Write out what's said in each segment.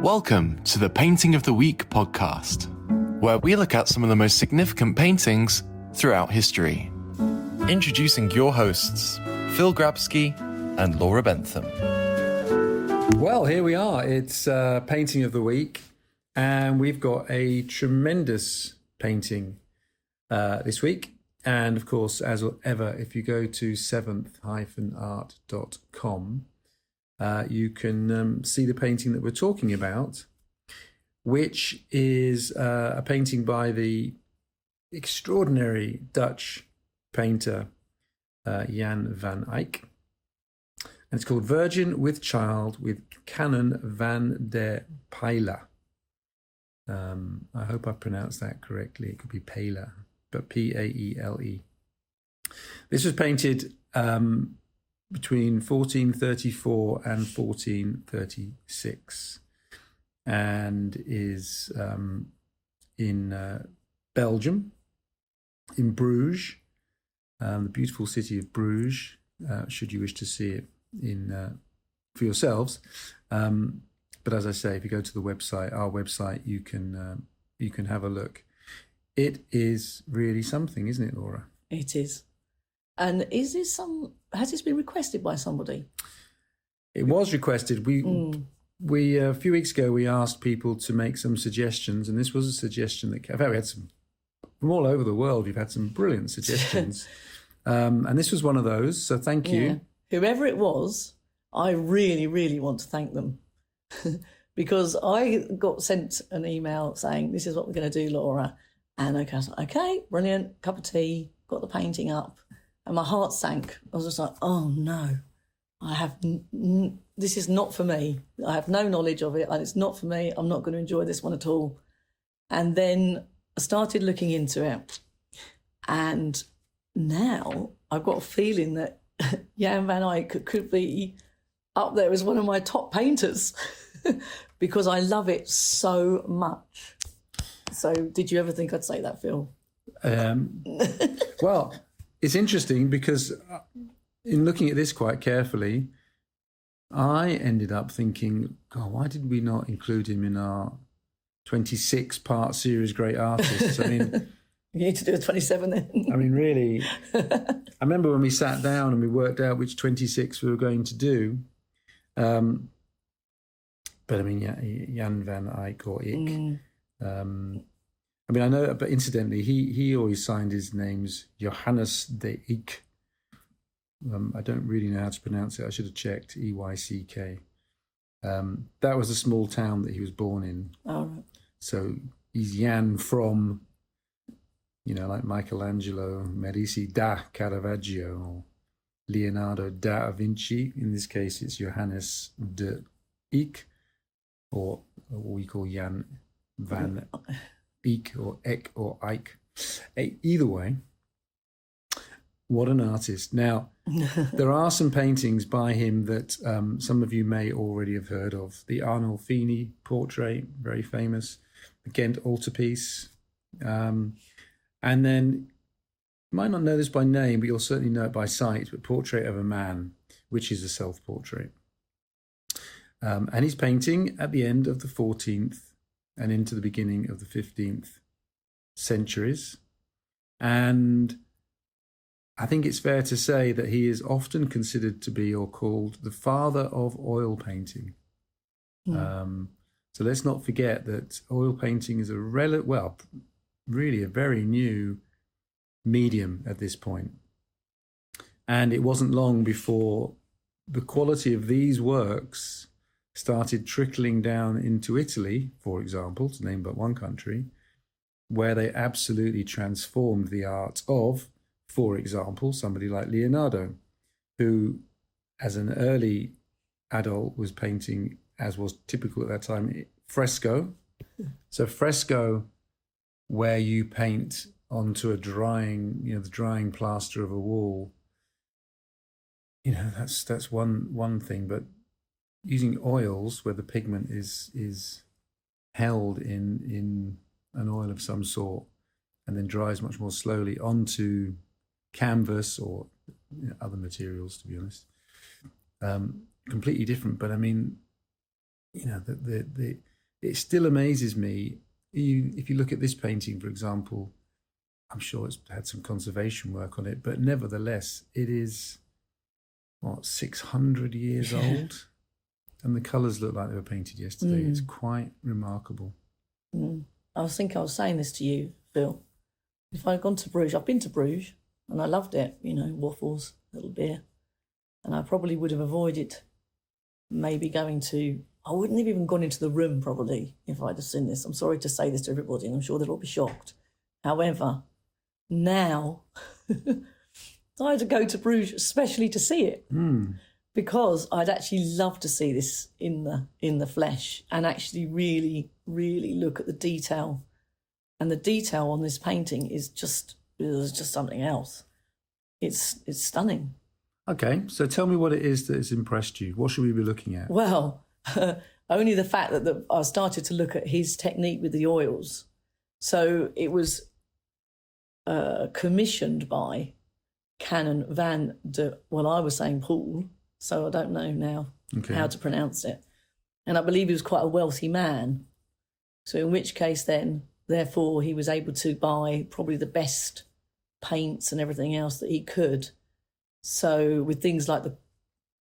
Welcome to the Painting of the Week podcast, where we look at some of the most significant paintings throughout history. Introducing your hosts, Phil Grabsky and Laura Bentham. Well, here we are. It's Painting of the Week, and we've got a tremendous painting this week. And of course, as ever, if you go to seventh-art.com, you can see the painting that we're talking about, which is a painting by the extraordinary Dutch painter Jan van Eyck. And it's called Virgin with Child with Canon van der Pijler. I hope I pronounced that correctly. It could be Pijler, but P-A-E-L-E. This was painted between 1434 and 1436 and is in Belgium, in Bruges, the beautiful city of Bruges, should you wish to see it for yourselves. But as I say, if you go to the website, our website, you can have a look. It is really something, isn't it, Laura? It is. And has this been requested by somebody? It was requested. We a few weeks ago we asked people to make some suggestions, and this was a suggestion that we had some from all over the world. We've had some brilliant suggestions, and this was one of those. So thank you, whoever it was. I really, really want to thank them because I got sent an email saying this is what we're going to do, Laura, and I was like, okay, brilliant, cup of tea, got the painting up. And my heart sank. I was just like, oh no, I have, this is not for me. I have no knowledge of it and it's not for me. I'm not going to enjoy this one at all. And then I started looking into it. And now I've got a feeling that Jan van Eyck could be up there as one of my top painters because I love it so much. So did you ever think I'd say that, Phil? Well, it's interesting because in looking at this quite carefully, I ended up thinking, God, why did we not include him in our 26-part series Great Artists? I mean, you need to do a 27 then. I mean, really, I remember when we sat down and we worked out which 26 we were going to do. But I mean, Jan van Eyck or Eyck. I mean, I know, but incidentally, he always signed his names Johannes de Eyck. I don't really know how to pronounce it. I should have checked. E-Y-C-K. That was a small town that he was born in. Oh, right. So he's Jan from, like Michelangelo, Medici da Caravaggio, or Leonardo da Vinci. In this case, it's Johannes de Eyck, or what we call Jan van Eyck or Eyck or Eyck. Either way, what an artist. Now, there are some paintings by him that some of you may already have heard of. The Arnold Feeny portrait, very famous. The Ghent altarpiece. And then, you might not know this by name, but you'll certainly know it by sight, but Portrait of a Man, which is a self-portrait. And he's painting at the end of the 14th and into the beginning of the 15th centuries. And I think it's fair to say that he is often considered to be or called the father of oil painting. So let's not forget that oil painting is really a very new medium at this point. And it wasn't long before the quality of these works started trickling down into Italy, for example, to name but one country, where they absolutely transformed the art of, for example, somebody like Leonardo, who, as an early adult, was painting, as was typical at that time, fresco. So fresco, where you paint onto the drying plaster of a wall. That's one thing, but using oils where the pigment is held in an oil of some sort and then dries much more slowly onto canvas or other materials, to be honest. Completely different, but I mean, the it still amazes me. If you look at this painting, for example, I'm sure it's had some conservation work on it, but nevertheless, it is, 600 years old? And the colours look like they were painted yesterday. It's quite remarkable. I was saying this to you, Phil. If I'd gone to Bruges, I've been to Bruges and I loved it, waffles, little beer. And I probably would have avoided maybe I wouldn't have even gone into the room probably if I'd have seen this. I'm sorry to say this to everybody and I'm sure they'll all be shocked. However, now I had to go to Bruges especially to see it because I'd actually love to see this in the flesh and actually really, really look at the detail. And the detail on this painting is just something else. It's stunning. Okay, so tell me what it is that has impressed you. What should we be looking at? Well, only the fact that I started to look at his technique with the oils. So it was commissioned by Canon van de, I was saying Paul, so I don't know now how to pronounce it. And I believe he was quite a wealthy man. So in which case then, therefore, he was able to buy probably the best paints and everything else that he could. So with things like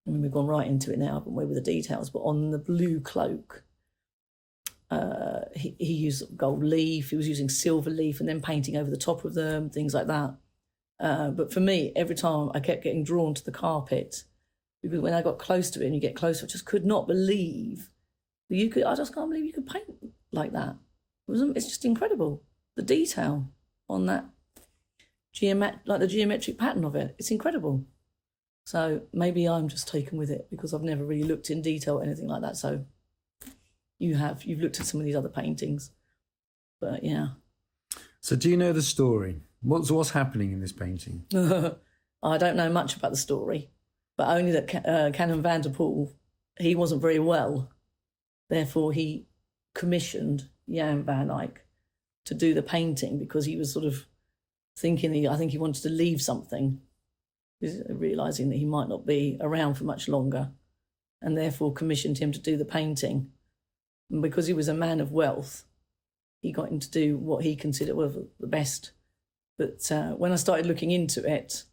we've gone right into it now, haven't we, with the details, but on the blue cloak, he used gold leaf, he was using silver leaf and then painting over the top of them, things like that. But for me, every time I kept getting drawn to the carpet, because when I got close to it and you get closer, I just could not believe that I just can't believe you could paint like that. It's just incredible. The detail on that, the geometric pattern of it, it's incredible. So maybe I'm just taken with it because I've never really looked in detail at anything like that. So you've looked at some of these other paintings, but yeah. So do you know the story? What's happening in this painting? I don't know much about the story, but only that Canon van der Poel, he wasn't very well. Therefore, he commissioned Jan van Eyck to do the painting because he was sort of thinking, I think he wanted to leave something, realising that he might not be around for much longer, and therefore commissioned him to do the painting. And because he was a man of wealth, he got him to do what he considered was the best. But when I started looking into it,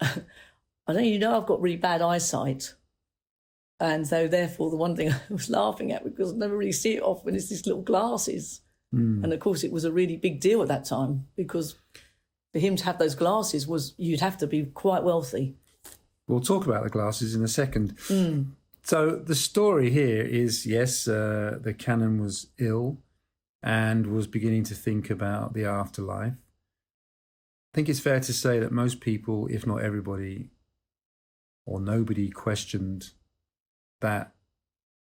I I've got really bad eyesight. And so therefore the one thing I was laughing at, because I never really see it often, is these little glasses. And of course it was a really big deal at that time because for him to have those glasses you'd have to be quite wealthy. We'll talk about the glasses in a second. So the story here is, yes, the canon was ill and was beginning to think about the afterlife. I think it's fair to say that most people, if not everybody or nobody, questioned that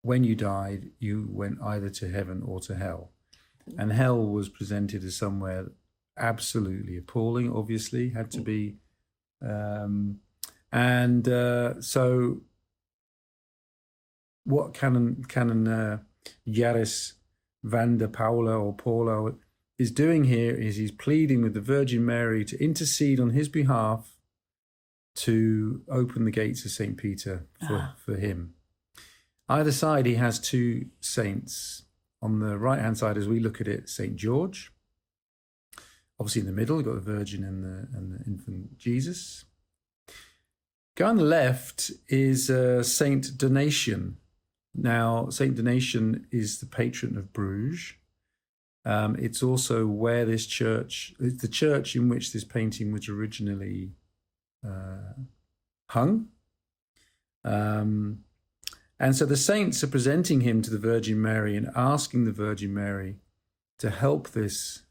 when you died, you went either to heaven or to hell. And hell was presented as somewhere absolutely appalling, obviously, had to be. So what Canon Jaris van der Paula or Paulo is doing here is he's pleading with the Virgin Mary to intercede on his behalf to open the gates of St. Peter for him. Either side, he has two saints. On the right-hand side, as we look at it, St. George. Obviously, in the middle, you've got the Virgin and the infant Jesus. Go on the left is Saint Donation. Now, Saint Donation is the patron of Bruges. It's also where it's the church in which this painting was originally hung. And so the saints are presenting him to the Virgin Mary and asking the Virgin Mary to help this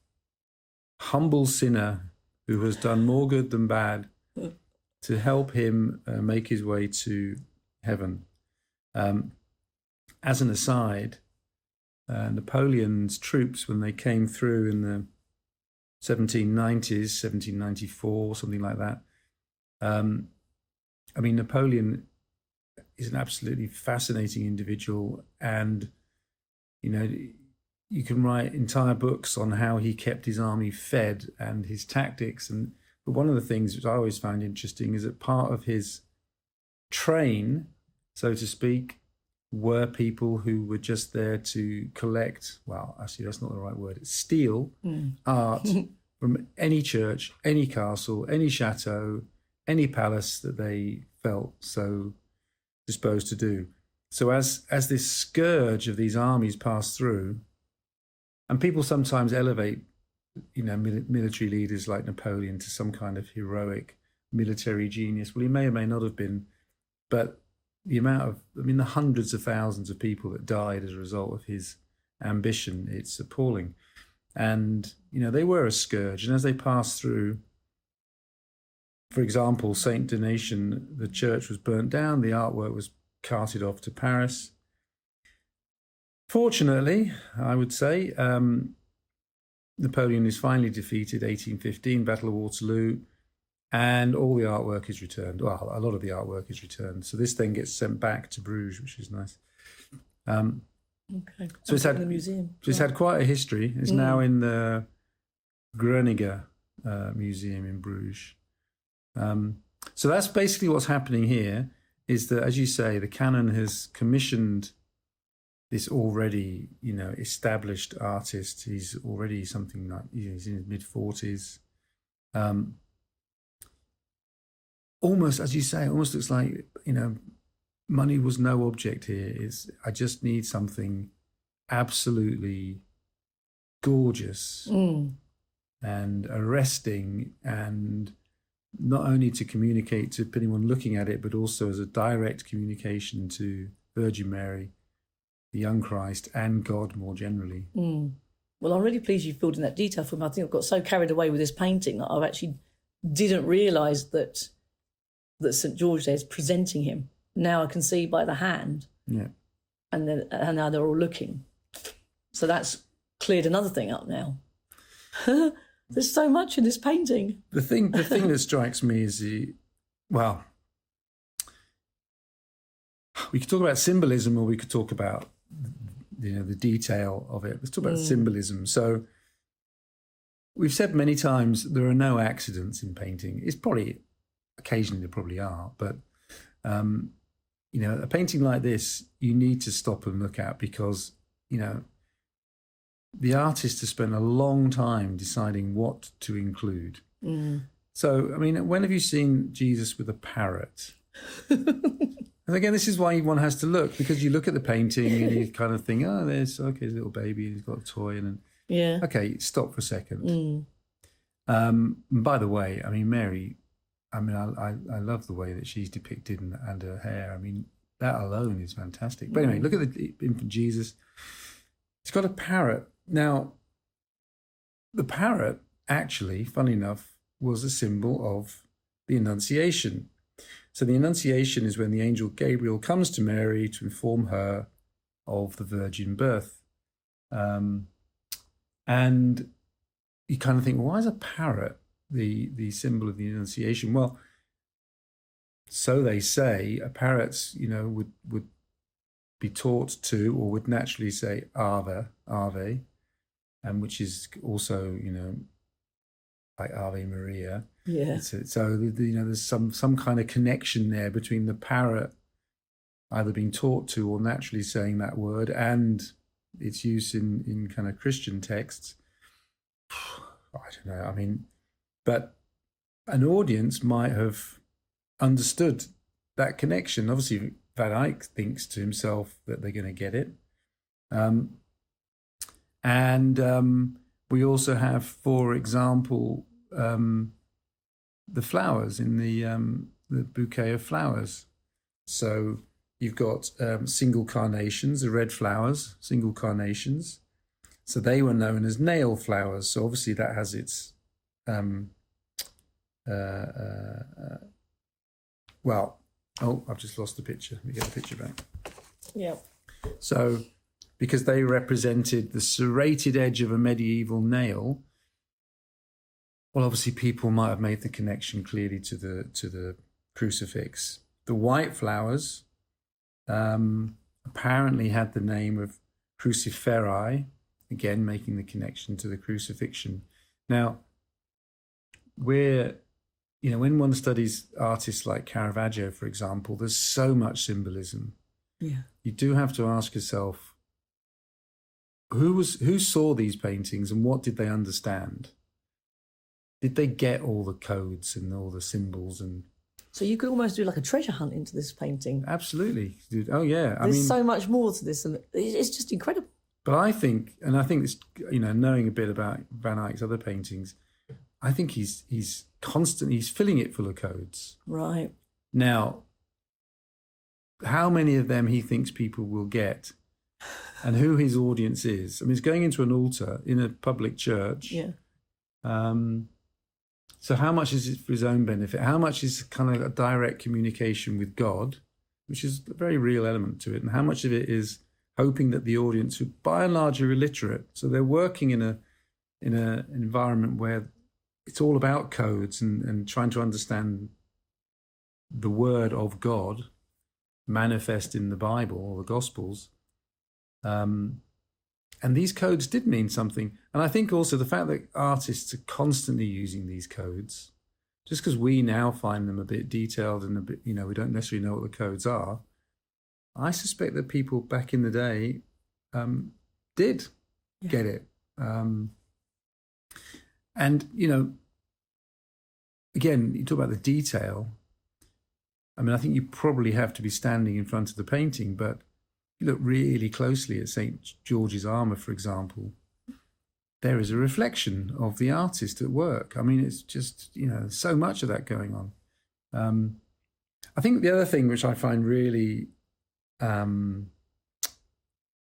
humble sinner who has done more good than bad, to help him make his way to heaven. As an aside, Napoleon's troops, when they came through in the 1790s, 1794, something like that, Napoleon is an absolutely fascinating individual, and you can write entire books on how he kept his army fed and his tactics. But one of the things which I always found interesting is that part of his train, so to speak, were people who were just there to collect, well, actually, that's not the right word, steal art from any church, any castle, any chateau, any palace that they felt so disposed to do. So as this scourge of these armies passed through, and people sometimes elevate, military leaders like Napoleon to some kind of heroic military genius. Well, he may or may not have been, but the amount of, the hundreds of thousands of people that died as a result of his ambition, it's appalling. And, they were a scourge. And as they passed through, for example, Saint Donation, the church was burnt down, the artwork was carted off to Paris. Fortunately, I would say, Napoleon is finally defeated, 1815, Battle of Waterloo, and all the artwork is returned. Well, a lot of the artwork is returned. So this then gets sent back to Bruges, which is nice. Okay. So it's had the museum. So it's had quite a history. It's now in the Groningen Museum in Bruges. So that's basically what's happening here, is that, as you say, the canon has commissioned this already, established artist. He's already something like, he's in his mid-40s. Almost, as you say, almost looks like, money was no object here. I just need something absolutely gorgeous and arresting, and not only to communicate to anyone looking at it, but also as a direct communication to Virgin Mary, the young Christ, and God more generally. Well, I'm really pleased you filled in that detail for me. I think I've got so carried away with this painting that I actually didn't realise that St George there is presenting him. Now I can see by the hand. Yeah. And now they're all looking. So that's cleared another thing up now. There's so much in this painting. The thing that strikes me is we could talk about symbolism, or we could talk about the detail of it. Let's talk about symbolism. So we've said many times there are no accidents in painting. It's probably occasionally there probably are, but a painting like this you need to stop and look at, because the artist has spent a long time deciding what to include. So, when have you seen Jesus with a parrot? And again, this is why one has to look, because you look at the painting and you kind of think, oh, there's a little baby and he's got a toy. And yeah. Okay, stop for a second. By the way, Mary, I love the way that she's depicted and her hair. That alone is fantastic. But anyway, look at the infant Jesus. He's got a parrot. Now, the parrot actually, funny enough, was a symbol of the Annunciation. So the Annunciation is when the angel Gabriel comes to Mary to inform her of the virgin birth. And you kind of think, well, why is a parrot the symbol of the Annunciation? Well, so they say, a parrot, would be taught to, or would naturally say Ave, and which is also, like Ave Maria. Yeah. So there's some kind of connection there between the parrot either being taught to or naturally saying that word, and its use in kind of Christian texts. I don't know. But an audience might have understood that connection. Obviously, Van Eyck thinks to himself that they're going to get it. And we also have, for example, the flowers in the bouquet of flowers. So you've got single carnations, the red flowers, single carnations. So they were known as nail flowers. So obviously that has its I've just lost the picture. Let me get the picture back. Yeah. So because they represented the serrated edge of a medieval nail, well, obviously people might have made the connection clearly to the crucifix. The white flowers apparently had the name of cruciferi, again making the connection to the crucifixion. Now, when one studies artists like Caravaggio, for example, there's so much symbolism. Yeah. you do have to ask yourself, who saw these paintings and what did they understand? Did they get all the codes and all the symbols? And so you could almost do like a treasure hunt into this painting. Absolutely. Oh yeah. There's so much more to this, and it's just incredible. But I think this, knowing a bit about Van Eyck's other paintings, I think he's filling it full of codes. Right. Now, how many of them he thinks people will get, and who his audience is. I mean, he's going into an altar in a public church. Yeah. So how much is it for his own benefit? How much is kind of a direct communication with God, which is a very real element to it, and how much of it is hoping that the audience, who by and large are illiterate, so they're working in an environment where it's all about codes and trying to understand the word of God manifest in the Bible or the Gospels. And these codes did mean something. And I think also the fact that artists are constantly using these codes, just because we now find them a bit detailed and a bit, we don't necessarily know what the codes are, I suspect that people back in the day did get it. And, again, you talk about the detail. I mean, I think you probably have to be standing in front of the painting, but you look really closely at St. George's armour, for example, there is a reflection of the artist at work. I mean, it's just, so much of that going on. I think the other thing which I find really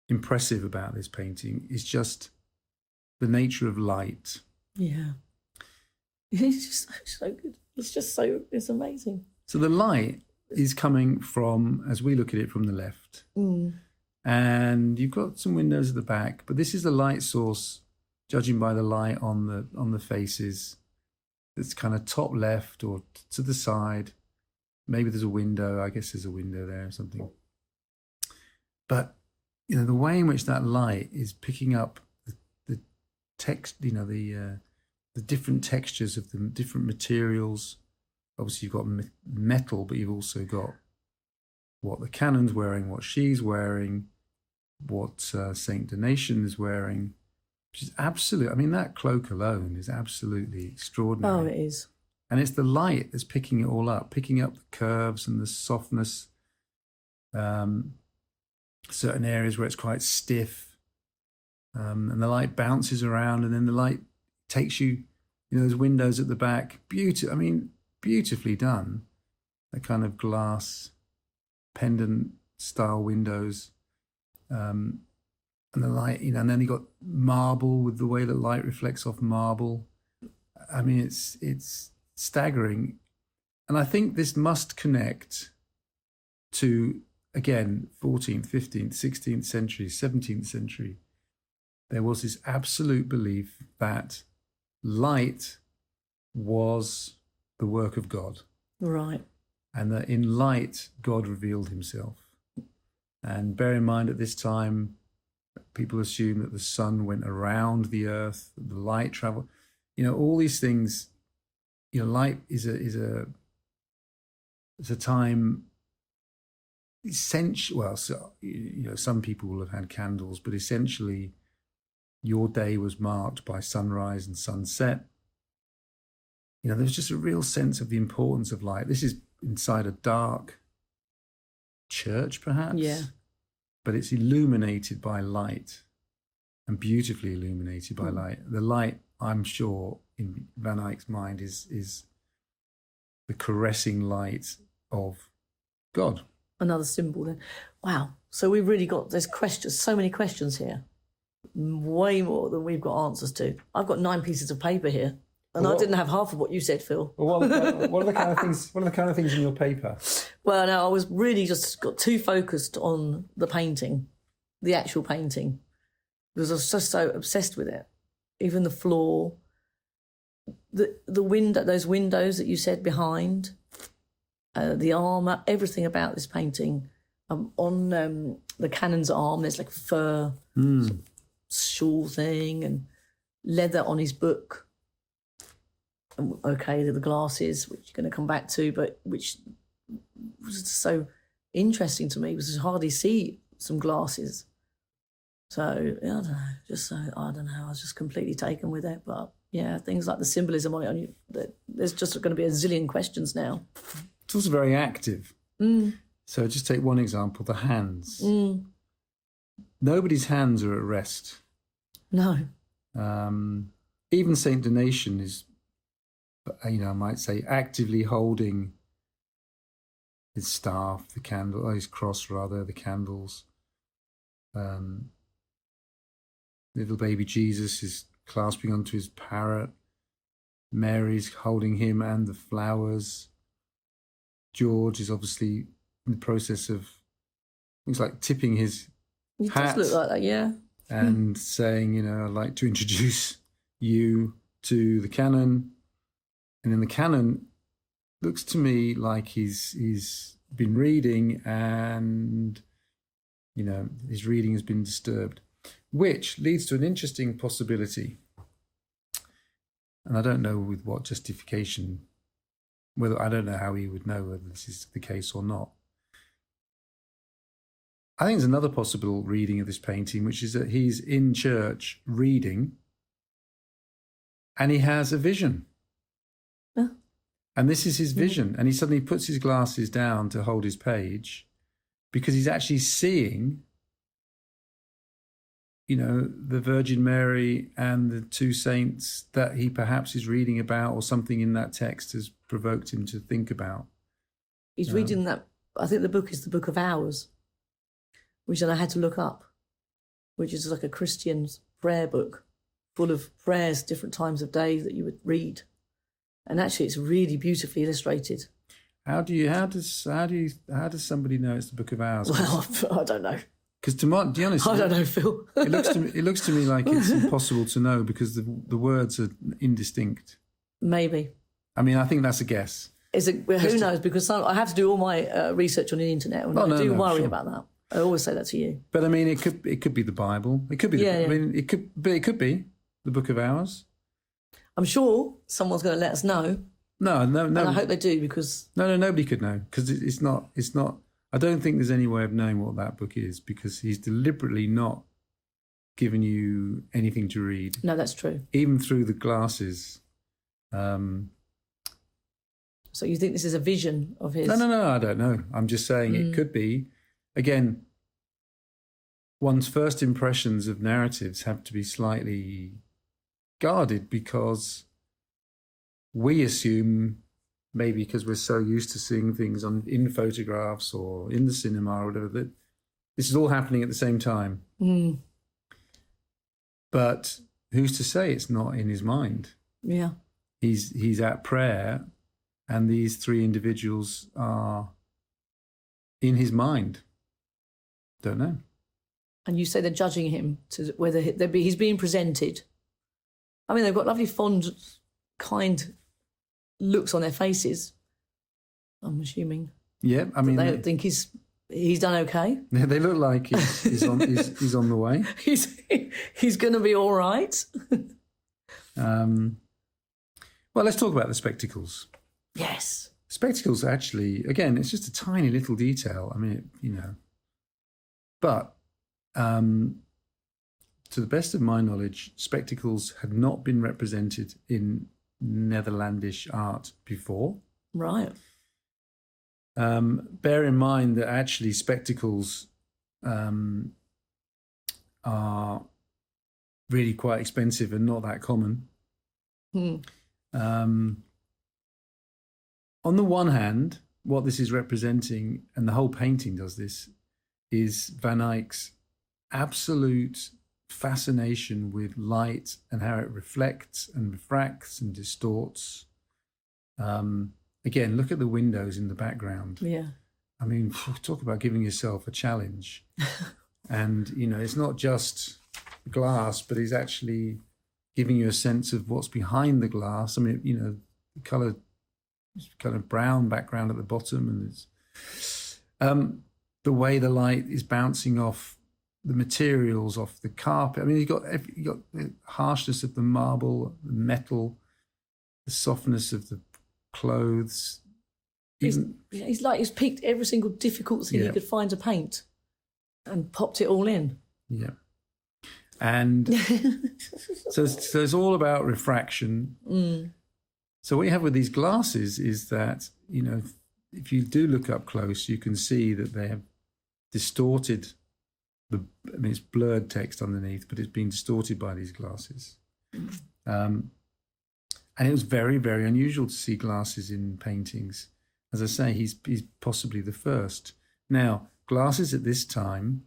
impressive about this painting is just the nature of light. Yeah. It's just so good. It's amazing. So the light is coming from, as we look at it, from the left. And you've got some windows at the back, but this is the light source, judging by the light on the faces. It's kind of top left or to the side. Maybe there's a window. I guess there's a window there or something. But the way in which that light is picking up the text, the different textures of the different materials. Obviously, you've got metal, but you've also got what the canon's wearing, what she's wearing, what Saint Donation is wearing, which is absolute. I mean, that cloak alone is absolutely extraordinary. Oh, it is. And it's the light that's picking it all up, picking up the curves and the softness. Certain areas where it's quite stiff, and the light bounces around, and then the light takes you, those windows at the back. Beautifully done. The kind of glass pendant style windows, and the light, and then you got marble with the way that light reflects off marble. I mean, it's staggering, and I think this must connect to, again, 14th, 15th, 16th century, 17th century. There was this absolute belief that light was the work of God. Right. And that in light, God revealed himself. And bear in mind, at this time, people assume that the sun went around the earth, that the light traveled. All these things. Light is a time. Essentially, well, so, some people will have had candles, but essentially, your day was marked by sunrise and sunset. There's just a real sense of the importance of light. This is inside a dark church, perhaps. Yeah. But it's illuminated by light, and beautifully illuminated by light. The light, I'm sure, in Van Eyck's mind is the caressing light of God. Another symbol then. Wow. So we've really got, there's questions, so many questions here. Way more than we've got answers to. I've got 9 pieces of paper here. And I didn't have half of what you said, Phil. Well, what are the kind of things? What are the kind of things in your paper? Well, no, I was really just got too focused on the painting, the actual painting, because I was just so obsessed with it. Even the floor, the window, those windows that you said behind, the armour, everything about this painting. On the canon's arm, there's like a fur shawl thing and leather on his book. Okay, the glasses, which you're going to come back to, but which was so interesting to me, because you hardly see some glasses. So I don't know. I don't know. I was just completely taken with it. But yeah, things like the symbolism on it. There's just going to be a zillion questions now. It's also very active. So just take one example: the hands. Nobody's hands are at rest. No. Even Saint Donation is, I might say, actively holding his staff, the candle, his cross rather, the candles. Little baby Jesus is clasping onto his parrot. Mary's holding him and the flowers. George is obviously in the process of, looks like tipping his hat. It does look like that, yeah. And saying, I'd like to introduce you to the canon. And in the canon, looks to me like he's been reading and, his reading has been disturbed, which leads to an interesting possibility. And I don't know with what justification, I don't know how he would know whether this is the case or not. I think there's another possible reading of this painting, which is that he's in church reading and he has a vision. Yeah. And this is his vision. And he suddenly puts his glasses down to hold his page because he's actually seeing, the Virgin Mary and the two saints that he perhaps is reading about, or something in that text has provoked him to think about. He's reading that. I think the book is the Book of Hours, which then I had to look up, which is like a Christian's prayer book full of prayers, different times of day that you would read. And actually it's really beautifully illustrated. How does somebody know it's the Book of Hours? Well, I don't know. Because to be honest, I don't know, Phil. it looks to me like it's impossible to know because the words are indistinct. Maybe. I mean, I think that's a guess. Who knows? Because I have to do all my research on the internet, and I do worry about that. I always say that to you. But I mean, it could be the Bible. It could be. I mean, it could be the Book of Hours. I'm sure someone's going to let us know. No. And I hope they do, because nobody could know, because it's not. I don't think there's any way of knowing what that book is, because he's deliberately not given you anything to read. No, that's true. Even through the glasses. So you think this is a vision of his? No, I don't know. I'm just saying it could be. Again, one's first impressions of narratives have to be slightly guarded, because we assume, maybe because we're so used to seeing things in photographs or in the cinema or whatever, that this is all happening at the same time. But who's to say it's not in his mind? Yeah. He's at prayer, and these three individuals are in his mind. Don't know. And you say they're judging him to whether he's being presented. I mean, they've got lovely, fond, kind looks on their faces, I'm assuming. Yeah, I mean, they think he's done okay. They look like he's on the way. He's going to be all right. Well, let's talk about the spectacles. Yes. Spectacles, actually, again, it's just a tiny little detail. I mean, but to the best of my knowledge, spectacles had not been represented in Netherlandish art before. Right. Bear in mind that actually spectacles are really quite expensive and not that common. On the one hand, what this is representing, and the whole painting does this, is Van Eyck's absolute fascination with light and how it reflects and refracts and distorts. Again, look at the windows in the background. Yeah. I mean, talk about giving yourself a challenge. And, it's not just glass, but he's actually giving you a sense of what's behind the glass. I mean, the colour, kind of brown background at the bottom, and it's the way the light is bouncing off the materials, off the carpet. I mean, you got the harshness of the marble, the metal, the softness of the clothes. He's picked every single difficult thing he could find to paint. And popped it all in. Yeah. And so it's all about refraction. So what you have with these glasses is that, you know, if you do look up close, you can see that they have distorted it's blurred text underneath, but it's been distorted by these glasses. And it was very, very unusual to see glasses in paintings. As I say, he's possibly the first. Now, glasses at this time,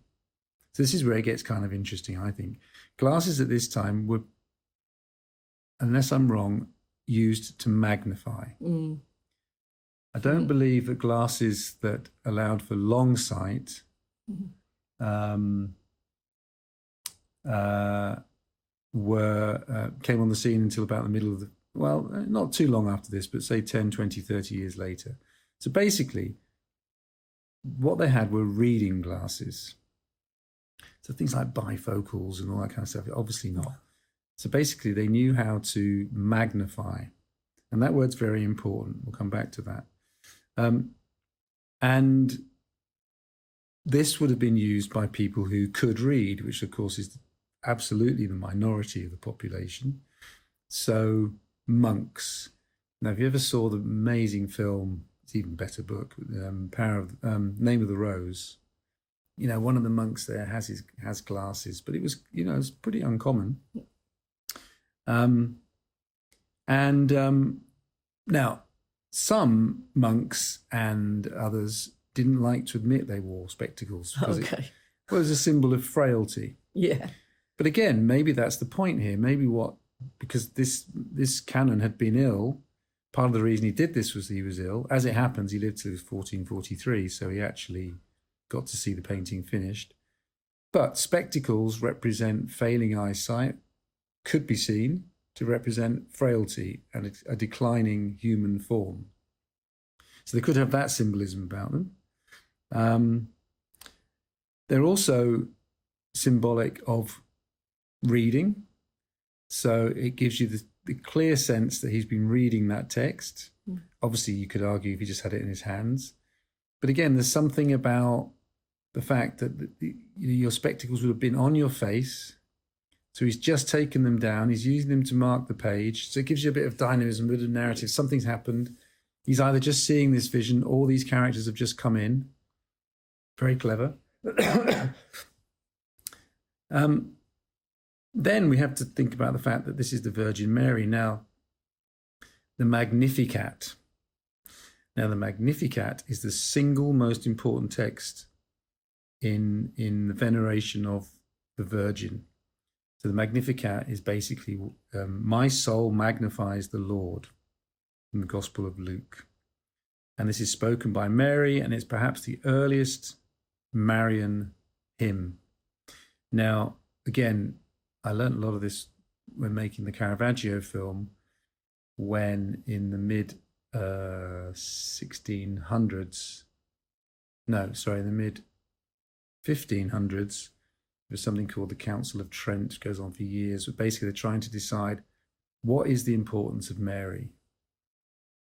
so this is where it gets kind of interesting, I think. Glasses at this time were, unless I'm wrong, used to magnify. I don't believe that glasses that allowed for long sight came on the scene until about the middle of the, well, not too long after this, but say 10, 20, 30 years later. So basically, what they had were reading glasses. So things like bifocals and all that kind of stuff, obviously not. So basically, they knew how to magnify. And that word's very important. We'll come back to that. And this would have been used by people who could read, which of course is absolutely the minority of the population. So monks. Now, if you ever saw the amazing film, it's an even better book, Name of the Rose, you know, one of the monks there has glasses, but it was, you know, it's pretty uncommon. Now, some monks and others didn't like to admit they wore spectacles because it was a symbol of frailty. Yeah. But again, maybe that's the point here. Maybe because this canon had been ill, part of the reason he did this was he was ill. As it happens, he lived to 1443, so he actually got to see the painting finished. But spectacles represent failing eyesight, could be seen to represent frailty and a declining human form. So they could have that symbolism about them. They're also symbolic of reading. So it gives you the clear sense that he's been reading that text. Obviously, you could argue if he just had it in his hands. But again, there's something about the fact that your spectacles would have been on your face. So he's just taken them down. He's using them to mark the page. So it gives you a bit of dynamism, a bit of narrative. Something's happened. He's either just seeing this vision or these characters have just come in. Very clever. Then we have to think about the fact that this is the Virgin Mary. Now, the Magnificat. Now, the Magnificat is the single most important text in the veneration of the Virgin. So the Magnificat is basically, my soul magnifies the Lord, in the Gospel of Luke. And this is spoken by Mary, and it's perhaps the earliest Marian hymn. Now, again, I learned a lot of this when making the Caravaggio film, when in the mid 1500s, there was something called the Council of Trent, which goes on for years, but basically they're trying to decide what is the importance of Mary.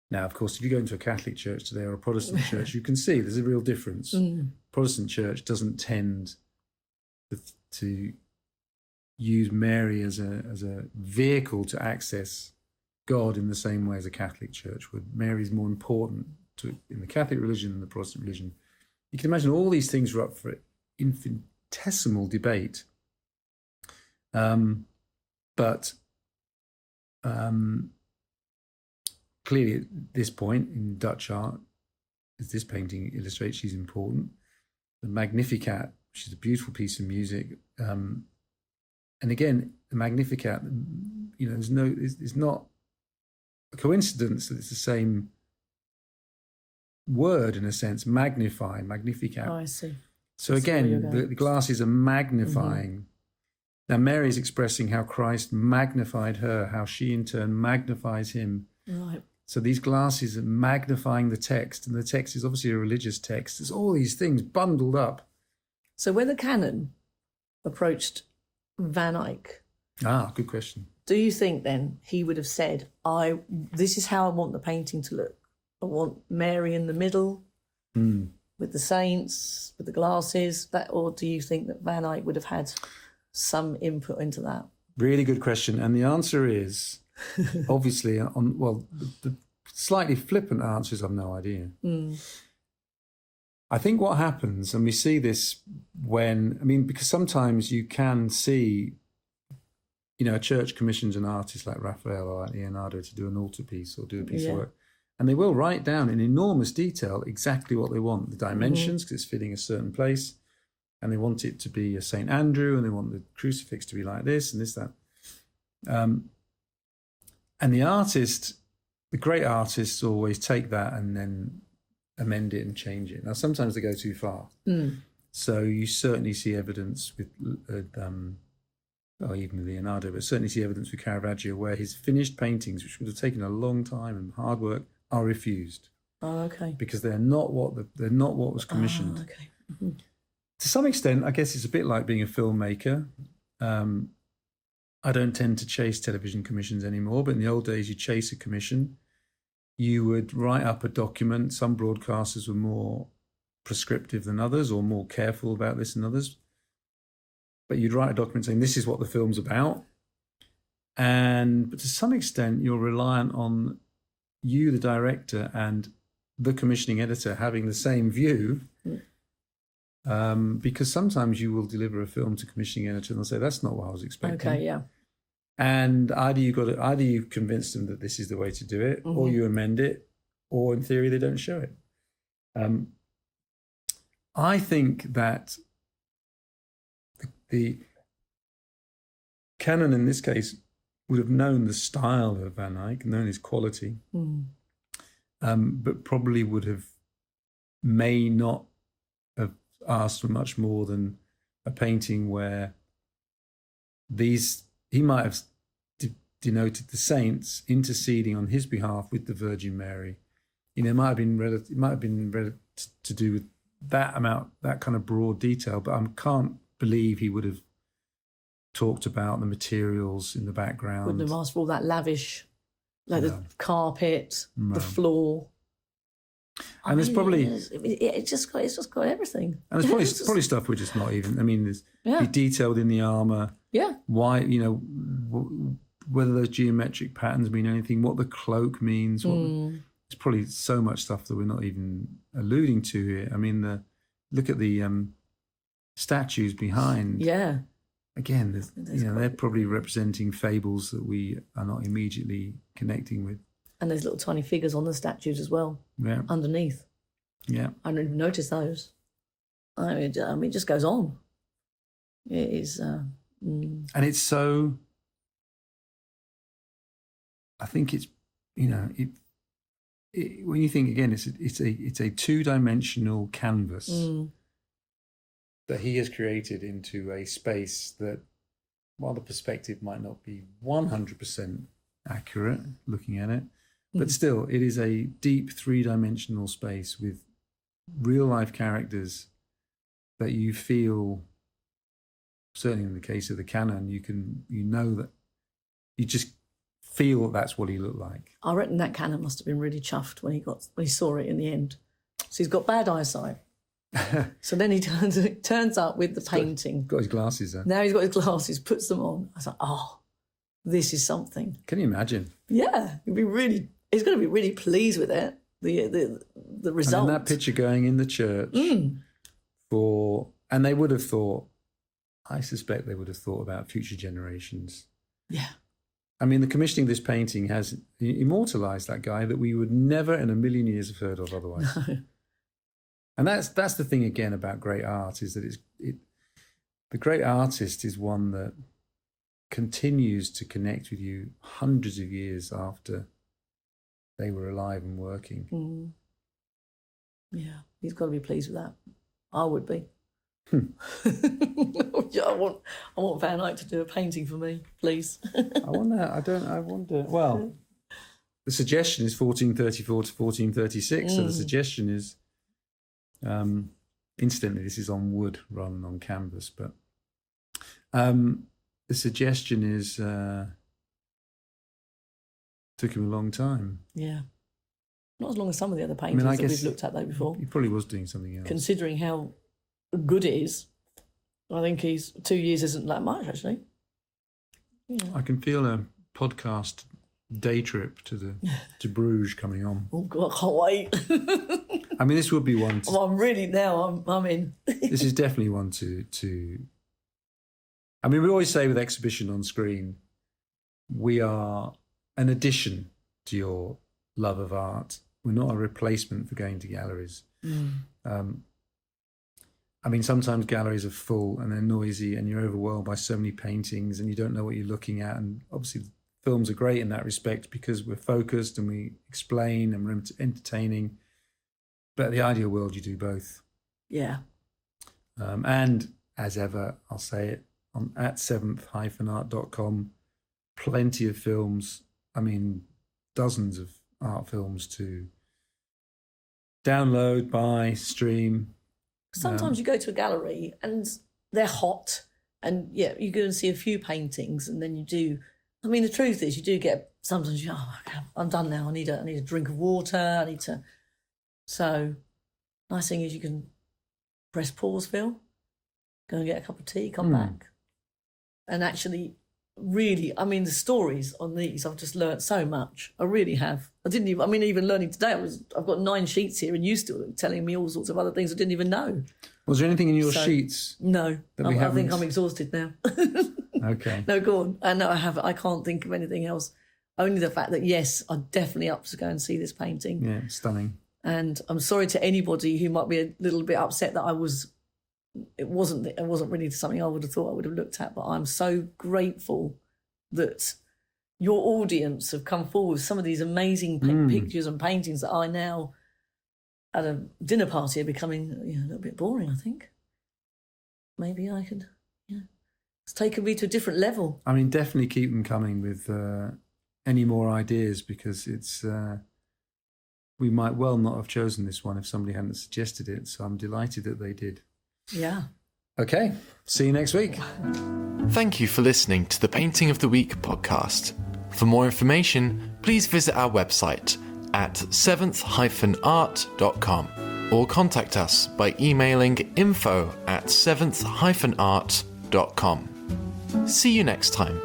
Now, of course, if you go into a Catholic church today or a Protestant church, you can see there's a real difference. Protestant church doesn't tend to use Mary as a vehicle to access God in the same way as a Catholic church would. Mary is more important in the Catholic religion than the Protestant religion. You can imagine all these things are up for infinitesimal debate. But clearly at this point in Dutch art, as this painting illustrates, she's important. The Magnificat, which is a beautiful piece of music. And again, the Magnificat, you know, it's not a coincidence that it's the same word in a sense, magnify, Magnificat. Oh, I see. So again, the glasses are magnifying. Now Mary is expressing how Christ magnified her, how she in turn magnifies him. Right. So these glasses are magnifying the text, and the text is obviously a religious text. There's all these things bundled up. So when the canon approached Van Eyck, good question. do you think then he would have said, this is how I want the painting to look? I want Mary in the middle. with the saints, with the glasses, or do you think that Van Eyck would have had some input into that? Really good question. And the answer is, obviously, the slightly flippant answer is I've no idea. I think what happens, and we see this because sometimes you can see, a church commissions an artist like Raphael or like Leonardo to do an altarpiece or do a piece of work. And they will write down in enormous detail exactly what they want, the dimensions, because it's fitting a certain place. And they want it to be a St. Andrew, and they want the crucifix to be like this and this, that. And the great artists always take that and then amend it and change it. Now, sometimes they go too far. So you certainly see evidence with, even with Leonardo, but certainly see evidence with Caravaggio where his finished paintings, which would have taken a long time and hard work, are refused. Oh, okay. Because they're not what was commissioned. Oh, okay. To some extent, I guess it's a bit like being a filmmaker. I don't tend to chase television commissions anymore, but in the old days, you chase a commission. You would write up a document. Some broadcasters were more prescriptive than others, or more careful about this than others. But you'd write a document saying, this is what the film's about. But to some extent, you're reliant on you, the director, and the commissioning editor having the same view. Because sometimes you will deliver a film to commissioning editor and they'll say, that's not what I was expecting. Okay, yeah. And either you've convinced them that this is the way to do it, or you amend it, or in theory they don't show it. I think that the canon in this case would have known the style of Van Eyck, known his quality, but probably may not have asked for much more than a painting where he might have denoted the saints interceding on his behalf with the Virgin Mary. It might have been to do with that amount, that kind of broad detail, but I can't believe he would have talked about the materials in the background. Wouldn't have asked for all that lavish, the carpet, the floor. And there's probably it's just got everything. And there's probably stuff we're just not even. I mean, there's detailed in the armor. Yeah. Why, whether those geometric patterns mean anything, what the cloak means. There's probably so much stuff that we're not even alluding to here. I mean, look at the statues behind. Yeah. Again, they're probably representing fables that we are not immediately connecting with. And there's little tiny figures on the statues as well. Yeah. Underneath. Yeah. I didn't even notice those. I mean, it just goes on. It is. And it's so. I think it's, when you think again, it's a two-dimensional canvas that he has created into a space that, while the perspective might not be 100% accurate looking at it, but still, it is a deep three-dimensional space with real-life characters that you feel, certainly in the case of the canon, that you just feel that that's what he looked like. I reckon that canon must have been really chuffed when he saw it in the end. So he's got bad eyesight. So then he turns up with the painting. Got his glasses on. Now he's got his glasses, puts them on. I was like, oh, this is something. Can you imagine? Yeah, he's going to be really pleased with it. The result. And that picture going in the church and they would have thought, I suspect they would have thought about future generations. Yeah. I mean, the commissioning of this painting has immortalised that guy that we would never in a million years have heard of otherwise. No. And that's the thing again about great art, is that the great artist is one that continues to connect with you hundreds of years after they were alive and working. Yeah, he's got to be pleased with that. I would be. I want Van Eyck to do a painting for me, please. I wonder. Well, the suggestion is 1434 to 1436. So the suggestion is, incidentally, this is on wood rather than on canvas, but the suggestion is took him a long time. Yeah. Not as long as some of the other paintings that we've looked at though before. He probably was doing something else. Considering how good it is, I think 2 years isn't that much actually. Yeah. I can feel a podcast day trip to Bruges coming on. Oh God, I can't wait. I mean, this would be one. I'm really now. I'm in. This is definitely one to. I mean, we always say with exhibition on screen, we are an addition to your love of art. We're not a replacement for going to galleries. I mean, sometimes galleries are full and they're noisy and you're overwhelmed by so many paintings and you don't know what you're looking at. And obviously films are great in that respect because we're focused and we explain and we're entertaining. But in the ideal world, you do both. Yeah. And as ever, I'll say it, at 7th-art.com, plenty of films. I mean, dozens of art films to download, buy, stream. Sometimes you go to a gallery and they're hot and you go and see a few paintings and then you do. I mean, the truth is you do get, sometimes you go, oh, okay, I'm done now. I need a drink of water. So nice thing is you can press pause, Phil, go and get a cup of tea, come back. And actually, really, I mean, the stories on these, I've just learnt so much. I really have. Even learning today, I've got 9 sheets here and you still telling me all sorts of other things I didn't even know. Was there anything in your sheets? No, I think I'm exhausted now. Okay. No, go on. No, I haven't. I can't think of anything else. Only the fact that, yes, I'm definitely up to go and see this painting. Yeah, stunning. And I'm sorry to anybody who might be a little bit upset that it wasn't really something I would have thought I would have looked at, but I'm so grateful that your audience have come forward with some of these amazing pictures and paintings that I now, at a dinner party, are becoming a little bit boring, I think. Maybe I could, it's taken me to a different level. I mean, definitely keep them coming with any more ideas because it's... we might well not have chosen this one if somebody hadn't suggested it, so I'm delighted that they did. Yeah. Okay, see you next week. Thank you for listening to the Painting of the Week podcast. For more information, please visit our website at 7th-art.com or contact us by emailing info@7th-art.com. See you next time.